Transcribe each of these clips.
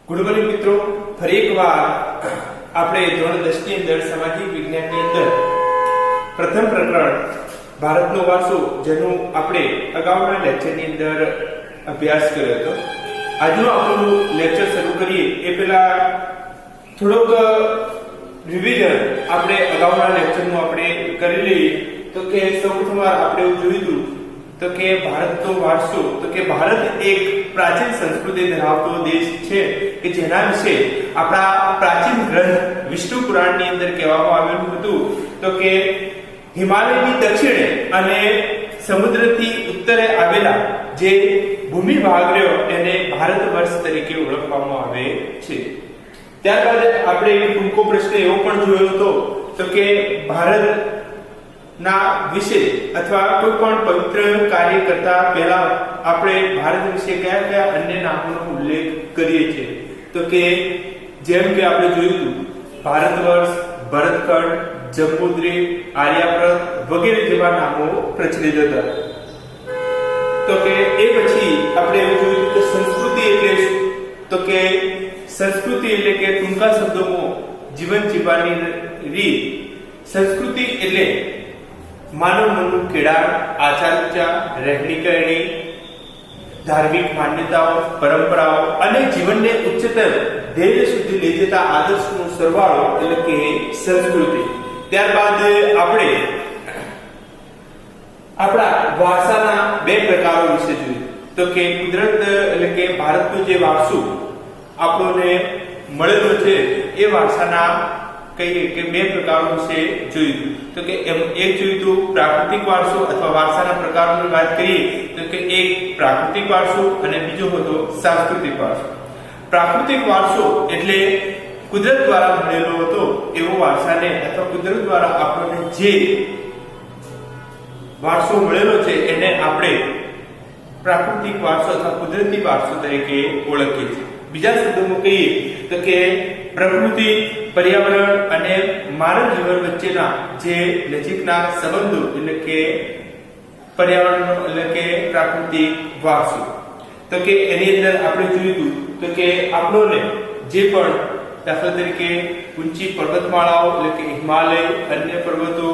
Good morning મિત્રો, ફરી એકવાર આપણે ધોરણ 10 ની અંદર સામાજિક વિજ્ઞાનની અંદર પ્રથમ પ્રકરણ ભારતનો વારસો જેનું આપણે અગાઉના લેક્ચરની અંદર અભ્યાસ કર્યો હતો. આજનું આપણું લેક્ચર શરૂ કરીએ એ પહેલા થોડોક રિવિઝન આપણે અગાઉના લેક્ચરનું આપણે કરી લઈએ. તો કે સૌપ્રથમ આપણે એવું જોયું તો કે ભારતનો વારસો, તો કે ભારત એક પ્રાચીન સંસ્કૃતિ ધરાવતો દેશ છે કે જેના વિશે આપણા પ્રાચીન ગ્રંથ વિષ્ણુ પુરાણની અંદર કહેવામાં આવેલું હતું તો કે હિમાલયની દક્ષિણે અને સમુદ્રથી ઉત્તરે આવેલા જે ભૂમિ ભાગ રહ્યો એને ભારત વર્ષ તરીકે ઓળખવામાં આવે છે. ત્યારબાદ આપણે એક ટૂંકો પ્રશ્ન એવો પણ જોયો હતો તો કે ભારત ના વિશે અથવા કોઈ પણ પવિત્ર કાર્ય કરતા પહેલા આપણે ભારત વિશે કયા કયા અન્ય નામોનો ઉલ્લેખ કરીએ છીએ. તો કે જેમ કે આપણે જોયું હતું ભારત વર્ષ, ભરતખંડ, જંબુદ્વીપ, આર્યાવર્ત વગેરે જેવા નામો પ્રચલિત હતા. તો કે એ પછી આપણે એવું જોયું કે સંસ્કૃતિ એટલે શું? તો કે સંસ્કૃતિ એટલે કે ટૂંકા શબ્દોમાં જીવન જીવવાની રીત. સંસ્કૃતિ એટલે માનવ મનનું ખેડાણ, આચાર વિચાર, રહેણી કરણી, ધાર્મિક માન્યતાઓ, પરંપરાઓ અને જીવનને ઉચ્ચતર ધ્યેય સુધી લઈ જતા આદર્શનો સરવાળો એટલે કે સંસ્કૃતિ. ત્યારબાદ આપણે આપણા વારસાના બે પ્રકારો વિશે જોયું. તો કે કુદરત એટલે કે ભારતનો જે વારસો આપણને મળેલો છે એ વારસાના કહીએ કે બે પ્રકારો વિશે જોયું. તો કે એક જોયું પ્રાકૃતિક વારસો અથવા વારસાના પ્રકારોની વાત કરીએ તો કે એક પ્રાકૃતિક વારસો અને બીજો હતો સાંસ્કૃતિક વારસો. પ્રાકૃતિક વારસો એટલે કુદરત દ્વારા મળેલો હતો એવો વારસાને અથવા કુદરત દ્વારા આપણને જે વારસો મળેલો છે એને આપણે પ્રાકૃતિક વારસો અથવા કુદરતી વારસો તરીકે ઓળખીએ છીએ. બીજા શબ્દોમાં કહીએ તો કે પ્રકૃતિ, પર્યાવરણ અને માનવ જીવન વચ્ચેના જે નજીકના સંબંધો એટલે કે પર્યાવરણનો એટલે કે પ્રાકૃતિક વારસો. તો કે એની અંદર આપણે જોયું તો કે આપણને જે પણ દાખલા તરીકે ઊંચી પર્વતમાળાઓ એટલે કે હિમાલય, અન્ય પર્વતો,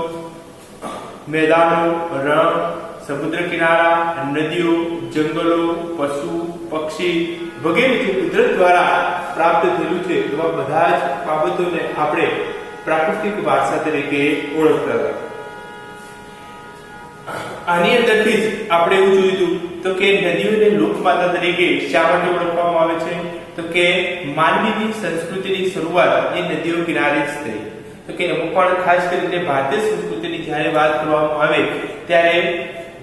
મેદાનો, રણ, સમુદ્ર કિનારા, નદીઓ, જંગલો, પશુ, પક્ષી વગેરે જે કુદરત દ્વારા પ્રાપ્ત થયેલું છે એવા બધા જ બાબતોને આપણે પ્રાકૃતિક વારસા તરીકે ઓળખતા હતા. આની અંદરથી જ આપણે એવું જોયું તો કે નદીઓને લોકમાતા તરીકે શા માટે ઓળખવામાં આવે છે? તો કે માનવીની સંસ્કૃતિની શરૂઆત એ નદીઓ કિનારે જ થઈ. તો કે એમાં પણ ખાસ કરીને ભારતીય સંસ્કૃતિની જ્યારે વાત કરવામાં આવે ત્યારે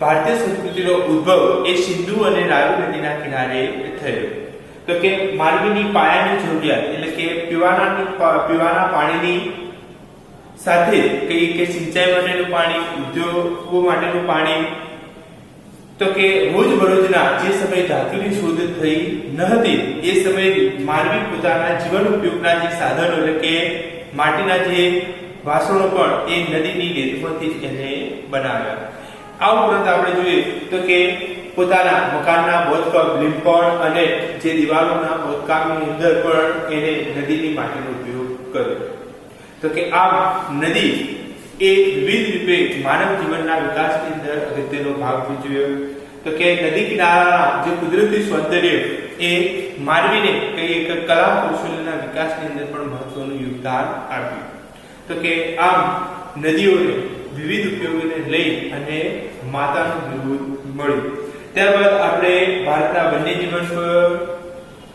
ભારતીય સંસ્કૃતિનો ઉદ્ભવ એ સિંધુ અને રાવી નદીના કિનારે થયો. તો કે માનવીની પાયાની જરૂરિયાત એટલે કે પીવાના પાણીની સાથે કઈ કે સિંચાઈ માટેનું પાણી, ઉદ્યોગો માટેનું પાણી, તો કે રોજબરોજના જે સમયે ધાતુની શોધ થઈ ન હતી એ સમયે માનવી પોતાના જીવન ઉપયોગના જે સાધનો એટલે કે માટીના જે વાસણો પણ એ નદીની રેતમાંથી જ એને બનાવ્યા. આ ઉપરાંત આપણે જોઈએ તો કે પોતાના મકાનના બાંધકામ, લીંપણ અને જે દિવાલોના બાંધકામની અંદર પણ એને નદીની માટીનો ઉપયોગ કર્યો. તો કે આ નદી એ વિવિધ રૂપે માનવ જીવનના વિકાસની અંદર અગત્યનો ભાગ ભજવ્યો. તો કે નદી કિનારાના જે કુદરતી સૌંદર્ય એ માનવીને કઈ એક કલા કૌશલ્યના વિકાસની અંદર પણ મહત્વનું યોગદાન આપ્યું. તો કે આમ નદીઓને વિવિધ ઉપયોગોને લઈ અને માતાનું બિરુદ મળ્યું. ત્યારબાદ આપણે ભારતના વન્ય જીવન પર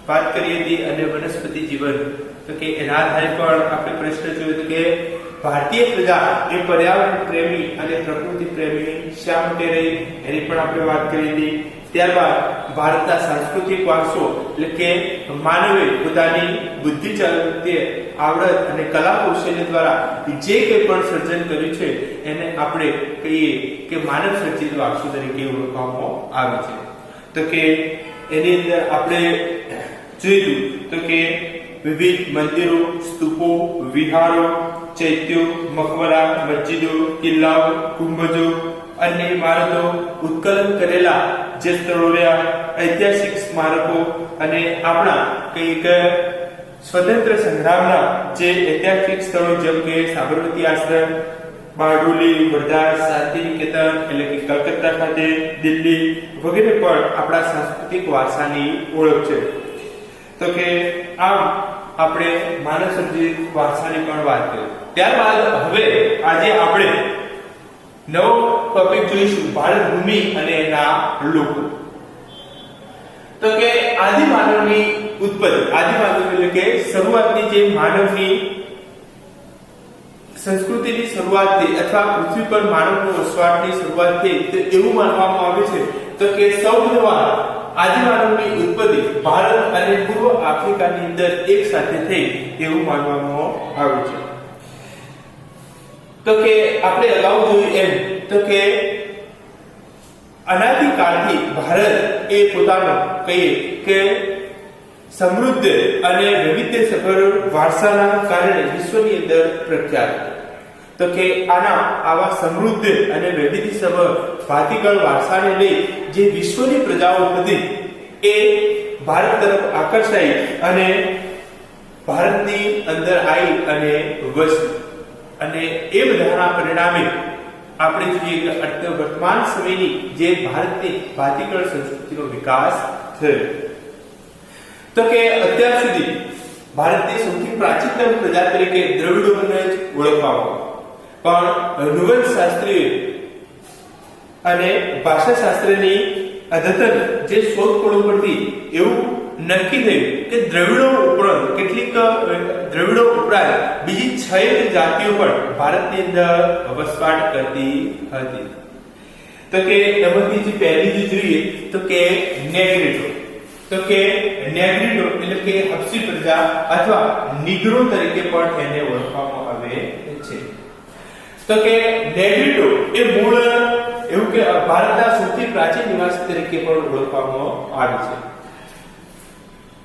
વાત કરી હતી અને વનસ્પતિ જીવન. તો કે એના આધારે પણ આપણે પ્રશ્ન જોયો તો કે ભારતીય પ્રજા એ પર્યાવરણ પ્રેમી અને પ્રકૃતિ પ્રેમી શા માટે રહી એની પણ આપણે વાત કરી હતી. ત્યારબાદ ભારતના સાંસ્કૃતિક વારસો એટલે કે માનવે પોતાની બુદ્ધિ ચાતુર્ય, આવડત અને કલા કૌશલ્ય દ્વારા જે કંઈ પણ સર્જન કર્યું છે એને આપણે કહીએ કે માનવ સર્જિત વારસો તરીકે ઓળખવામાં આવે છે. તો કે એની અંદર આપણે જોયું તો કે વિવિધ મંદિરો, સ્તૂપો, વિહારો, ચૈત્યો, મકબરા, મસ્જિદો, કિલ્લાઓ, ગુંબજો, અન્ય ઇમારતો, ઉત્કલન કરેલા જે સ્થળો રહ્યા, ઐતિહાસિક સ્મારકો અને આપણા કંઈક સ્વતંત્ર સંગ્રામના જે ઐતિહાસિક સ્થળો જેમ કે સાબરમતી આશ્રમ, બારડોલી, વર્ધા, શાંતિનિકેતન એટલે કે કલકત્તા ખાતે, દિલ્હી વગેરે પણ આપણા સાંસ્કૃતિક વારસાની ઓળખ છે. તો કે આમ આપણે માનવ સર્જિત વારસાની પણ વાત કરી. ત્યારબાદ હવે આજે આપણે નવો ટોપિક જોઈશું, ભારત ભૂમિ અને એના લોકો. તો કે આદિ માનવની ઉત્પત્તિ, આદિ માનવ એટલે કે શરૂઆતની જે માનવની સંસ્કૃતિની શરૂઆત થઈ અથવા પૃથ્વી પર માનવનો વસવાટની શરૂઆત થઈ તો એવું માનવામાં આવે છે તો કે સૌપ્રથમ આદિ માનવની ઉત્પત્તિ ભારત અને પૂર્વ આફ્રિકાની અંદર એક સાથે થઈ એવું માનવામાં આવે છે. તો કે આપણે અગાઉ જોયું એમ તો કે અનાદિકાળથી ભારત એ પોતાનો કહીએ કે સમૃદ્ધ અને વૈવિધ્યસભર વારસાના કારણે વિશ્વની અંદર પ્રખ્યાત. તો કે આવા સમૃદ્ધ અને વૈવિધ્યસભર ભાતીગળ વારસાને લઈ જે વિશ્વની પ્રજાઓ હતી એ ભારત તરફ આકર્ષાઈ અને ભારતની અંદર આવી અને વસી. અને એ બધાના પરિણામે આપણે જોઈએ કે વર્તમાન સમયની જે ભારતની ભાતીગળ સંસ્કૃતિનો વિકાસ થયો. તો કે અત્યાર સુધી ભારતની સૌથી પ્રાચીનતમ પ્રજા તરીકે દ્રવિડોને જ ઓળખવામાં, પણ નૃવંશશાસ્ત્રીય અને ભાષાશાસ્ત્રની અદ્યતન જે શોધખોળો પરથી એવું નક્કી થયું કે દ્રવિડો ઉપરાંત બીજી 6 જાતિઓ પણ ભારતની અંદર વસવાટ કરતી હતી. તો કે એમાંથી જે પહેલી જે જોઈએ તો કે નેગ્રીડો. તો કે નેગ્રીડો એટલે કે હબસી પ્રજા અથવા નીગ્રો તરીકે પણ એને ઓળખવામાં આવે છે. તો કે નેગ્રીડો એ મૂળ એવું કે ભારતના સૌથી પ્રાચીન નિવાસી તરીકે પણ ઓળખવામાં આવે છે.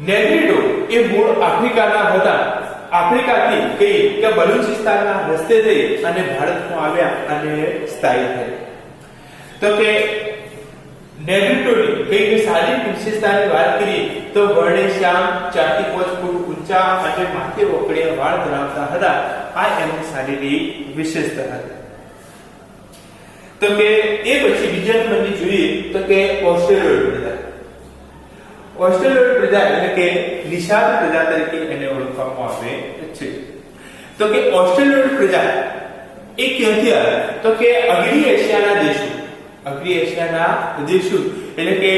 નેગ્રીડો એ મૂળ આફ્રિકાના હતા. આફ્રિકાથી કઈ કે બલુચિસ્તાનના રસ્તે થઈ અને ભારતમાં આવ્યા અને સ્થાયી થયા. તો કે નેગ્રીડોની કઈ શારીરિક વિશેષતાની વાત કરીએ તો વર્ણે શ્યામ, 4 થી 5 ફૂટ ઊંચા અને માથે ઓકળિયા વાળ ધરાવતા હતા. આ એમની શારીરિક વિશેષતા હતી. તો કે એ પછી બીજા નંબરની જોઈએ તો કે ઓસ્ટ્રેલિયોઇડ પ્રજા. ઓસ્ટ્રેલિયોઇડ પ્રજા એટલે કે નિષાદ પ્રજા તરીકે એને ઓળખવામાં આવે છે. તો કે ઓસ્ટ્રેલિયોઇડ પ્રજા એ ક્યાંથી આવે તો કે અગ્નિ એશિયાના દેશો એટલે કે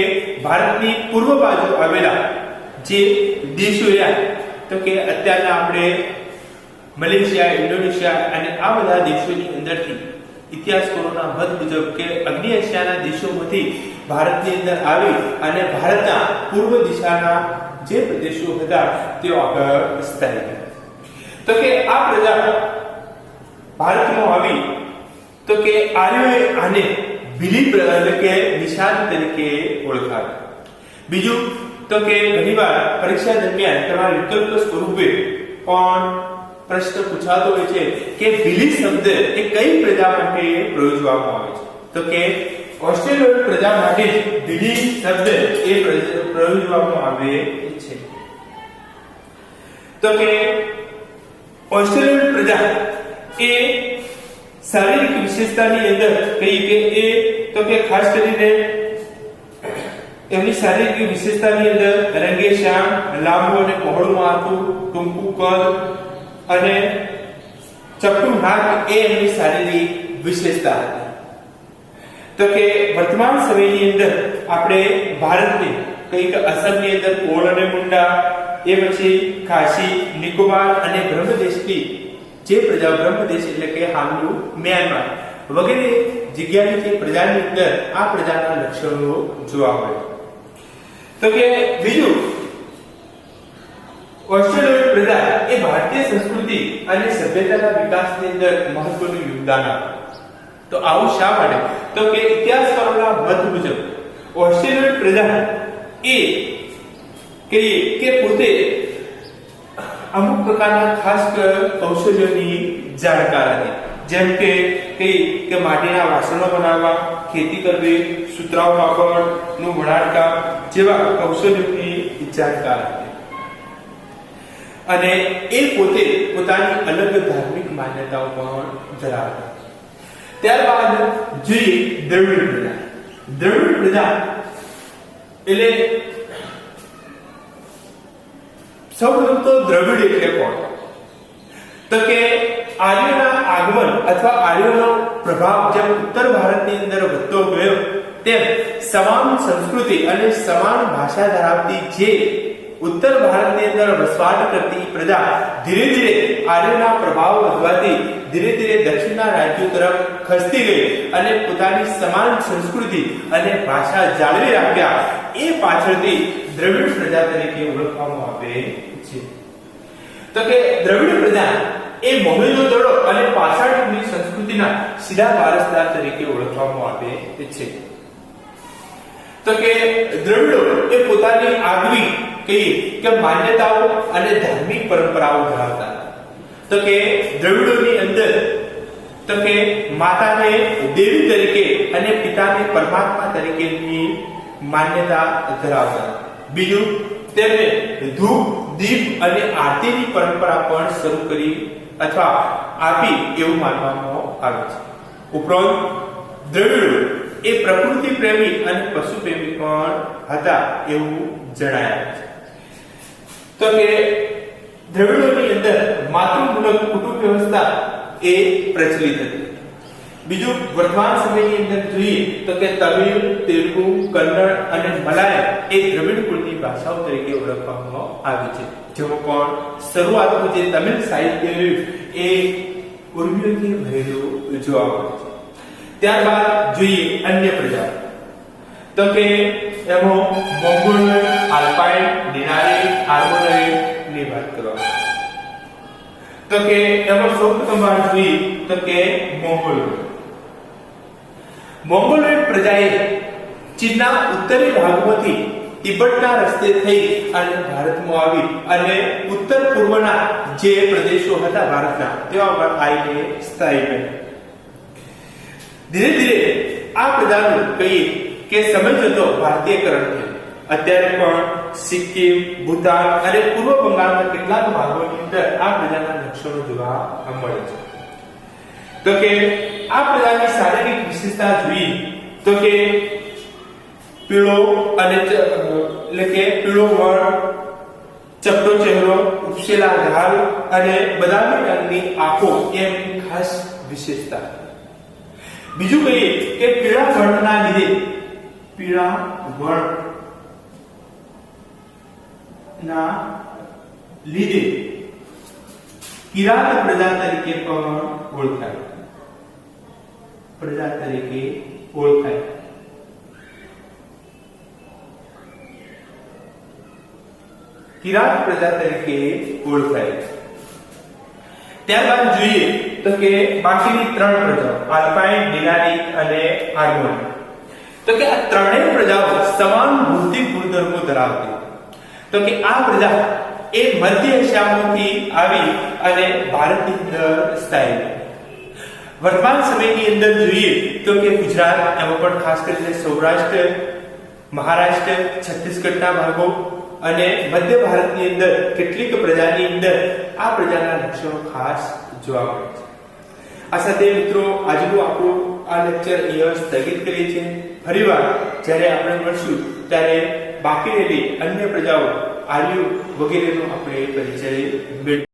ભારતની પૂર્વ બાજુ આવેલા જે દેશો રહ્યા તો કે અત્યારના આપણે મલેશિયા, ઇન્ડોનેશિયા અને આ બધા દેશોની અંદરથી ઇતિહાસકારોના મત મુજબ કે અગ્નિ એશિયાના દેશોમાંથી ભારતની અંદર આવી અને ભારતના પૂર્વ દિશાના જે પ્રદેશો હતા તેઓ આગળ સ્થાયી થયા. તો કે આ પ્રજા ભારતમાં આવી તો કે આર્યોએ આને ભીલી એટલે કે નિષાદ તરીકે ઓળખાવે. બીજું તો કે ઘણીવાર પરીક્ષા દરમિયાન તમારા વિકલ્પ સ્વરૂપે પણ પ્રશ્ન પૂછાતો હોય છે કે ભીલી શબ્દ એ કઈ પ્રજા માટે પ્રયોજવામાં આવે છે. તો કે ઓસ્ટ્રેલિયોઇડ પ્રજા માટે ભીલી શબ્દ એ પ્રયોજવામાં આવે છે. તો કે ઓસ્ટ્રેલિયોઇડ પ્રજા એ શારીરિક વિશેષતાની અંદર કઈ કે એ તો કે ખાસ કરીને એમની શારીરિક વિશેષતાની અંદર રંગે શ્યામ, લાંબુ અને પહોળું માથું, ટૂંકું કદ અને ચપટું નાક એ એમની શારીરિક વિશેષતા હતી. તો કે વર્તમાન સમયની અંદર આપણે ભારતની કઈક અસમની અંદર કોળ અને મુંડા, એ પછી ખાસી, નિકોબાર અને બ્રહ્મદેશની જે પ્રજા બ્રહ્મદેશ એટલે કે હાલનું મ્યાનમાર વગેરે જગ્યાની જે પ્રજાની અંદર આ પ્રજાના લક્ષણો જોવા મળે. તો કે બીજું ઓસ્ટ્રેલિયોઇડ પ્રજા એ ભારતીય સંસ્કૃતિ અને સભ્યતાના વિકાસની અંદર મહત્વનું યોગદાન આપે. તો આવું શા માટે તો કે ઇતિહાસકારોના મત મુજબ ઓસ્ટ્રેલિયોઇડ પ્રજા એ કે પોતે અમુક પ્રકારના ખાસ કૌશલ્યોની જાણકાર હતી. જેમ કે માટીના વાસણો બનાવવા, ખેતી કરવી, સુતરાઉ કાપડનું વણાટકામ જેવા કૌશલ્યોની જાણકાર હતી અને એ પોતે પોતાની અલગ ધાર્મિક માન્યતાઓ પણ ધરાવતા. ત્યારબાદ જોઈએ દ્રવિડ પ્રજા. દ્રવિડ પ્રજા એટલે સૌપ્રથમ તો દ્રવિડ એટલે કોણ? તો કે આર્યોના આગમન અથવા આર્યોનો પ્રભાવ જેમ ઉત્તર ભારતની અંદર વધતો ગયો તેમ સમાન સંસ્કૃતિ અને સમાન ભાષા ધરાવતી જે ઉત્તર ભારતની અંદર વસવાટ કરતી પ્રજા ધીરે ધીરે આર્યોના પ્રભાવ વધવાથી ધીરે ધીરે દક્ષિણના રાજ્યો તરફ ખસતી ગઈ અને પોતાની સમાન સંસ્કૃતિ અને ભાષા જાળવી રાખ્યા. એ પાછળથી દ્રવિડ પ્રજા તરીકે ઓળખવામાં આવે છે. તો કે દ્રવિડ પ્રજા એ મોહેંજો-દડો અને પાષાણયુગની સંસ્કૃતિના સીધા વારસદાર તરીકે ઓળખવામાં આવે છે. તો કે દ્રવિડો એ પોતાની આગવી કહીએ કે માન્યતાઓ અને ધાર્મિક પરંપરાઓ ધરાવતા. તો કે દ્રવિડોની અંદર તો કે માતાને દેવી તરીકે અને પિતાને પરમાત્મા તરીકેની માન્યતા ધરાવતા. બીજું, તેમને ધૂપ, દીપ અને આરતીની પરંપરા પણ શરૂ કરી અથવા આપી એવું માનવામાં આવે છે. ઉપરાંત દ્રવિડો એ પ્રકૃતિ પ્રેમી અને પશુ પ્રેમી પણ હતા એવું જણાય છે. તો કે દ્રવિડોની અંદર માતૃમૂલક કુટુંબ વ્યવસ્થા એ પ્રચલિત હતી. બીજું, વર્તમાન સમયની અંદર જોઈએ તો કે તમિલ, તેલુગુ, કન્નડ અને મલાયમ એ દ્રવિડ કુળની ભાષાઓ તરીકે ઓળખવામાં આવી છે. જેમાં પણ શરૂઆતનું જે તમિલ સાહિત્ય એ ઉર્મિઓથી ભરેલું જોવા મળે છે. ત્યારબાદ જોઈએ અન્ય પ્રજાઓ. તો કે એમાં મોંગોલ, આલ્પાઇન, ડિનારી, આર્મોનોઇડ ની વાત કરવામાં આવે. તો કે એમાં સૌપ્રથમ વાત જોઈએ તો કે મોંગોલોઇડ પ્રજાએ ચીનના ઉત્તરી ભાગમાંથી તિબેટના રસ્તે થઈ અને ભારતમાં આવી અને ઉત્તર પૂર્વના જે પ્રદેશો હતા ભારતના તેવા પર આવીને સ્થાયી બન્યા. ધીરે ધીરે આ પ્રજાનું કહીએ કે સમય જતો ભારતીયકરણ થયું. અત્યારે પણ સિક્કિમ, ભૂતાન અને પૂર્વ બંગાળના કેટલાક ભાગોની અંદર આ પ્રજાના લક્ષણો જોવા મળે છે. તો કે આ પ્રજાની શારીરિક વિશેષતા જોઈએ તો કે પીળો અને એટલે કે પીળો વણ, ચપટો ચહેરો, ઉપસેલા ગાલ અને બદામી રંગની આંખો એમની ખાસ વિશેષતા. બીજું કહીએ કે પીળા વર્ણના લીધે કિરાત પ્રજા તરીકે પણ ઓળખાય. કિરાત પ્રજા તરીકે ઓળખાય. ત્યારબાદ જોઈએ તો કે બાકીની ત્રણ પ્રજાઓ આલ્પાઇન, ડિનારી અને આર્મોન. તો કે આ ત્રણેય પ્રજાઓ સમાન ભૌતિક ગુણધર્મો ધરાવતી. તો કે આ પ્રજા એ મધ્ય એશિયામાંથી આવી અને ભારતની અંદર સ્થાયી. વર્તમાન સમયની અંદર જોઈએ તો કે ગુજરાત, એમાં પણ ખાસ કરીને સૌરાષ્ટ્ર, મહારાષ્ટ્ર, છત્તીસગઢના ભાગો અને મધ્ય ભારતની અંદર કેટલીક પ્રજાની અંદર આ પ્રજાના લક્ષણો ખાસ જોવા મળે છે. આ સાથે મિત્રો આજનું આપણું આ લેક્ચર અહીંયા સ્થગિત કરીએ છીએ. ફરીવાર જ્યારે આપણે મળશું ત્યારે બાકી રહેલી અન્ય પ્રજાઓ, આર્યો વગેરેનો આપણે પરિચય મેળવીશું.